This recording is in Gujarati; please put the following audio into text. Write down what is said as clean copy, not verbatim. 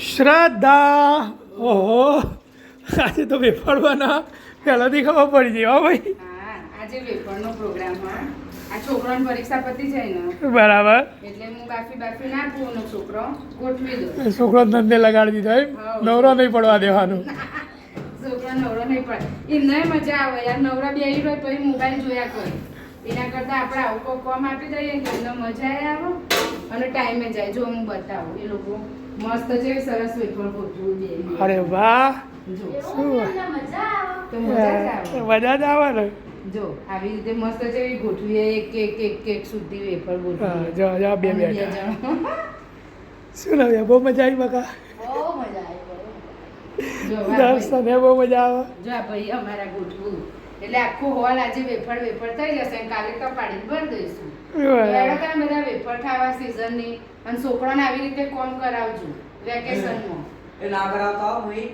શ્રદ્ધા ઓહો આજે તો વેફાડવાના પહેલાથી ખબર પડી ગઈ હો ભાઈ. હા આજે વેફરનો પ્રોગ્રામ હા આ છોકરાની પરીક્ષા પતી જાય ને બરાબર. એટલે હું બાફી નાખું ને છોકરો ગોઠવી દઉં. છોકરો ધંધે લગાડી દીધો એમ નવરો નહીં પડવા દેવાનું. છોકરા નવરો નહીં પડે એમને મજા આવે યાર નવરા બેહી હોય તો મોબાઈલ જોયા કરે એના કરતાં આપણે આવું કોઈ કામ આપી દઈએ કે એમને મજા આવે અને ટાઈમે જાય જો હું બતાવું એ લોકો મસ્ત છે સરસ વેફર ગોઠવું દે. અરે વાહ જો શું તો મજા જ આવે. મજા જ આવે ને. જો આવી રીતે મસ્ત છે એવી ગોઠવીએ એક સુધી વેફર હા, ગોઠવીએ. જો જો બે અમે બેઠા જણ. શું લાવ્યા બહુ મજા આવી બકા બહુ મજા આવી. જો આ દર્શન બહુ મજા આવે. જો આ ભાઈ અમારા ગોઠવું એટલે આખો હોલ આજે વેફર થઈ જશે અને કાલે કપાડીને ભરી દઈશું. એડો કાં બધા વેફર ખાવા સિઝનની અને છોકરાને આવી રીતે કોમ કરાવજો વેકેશનમાં. એ ના કરાવતા હોય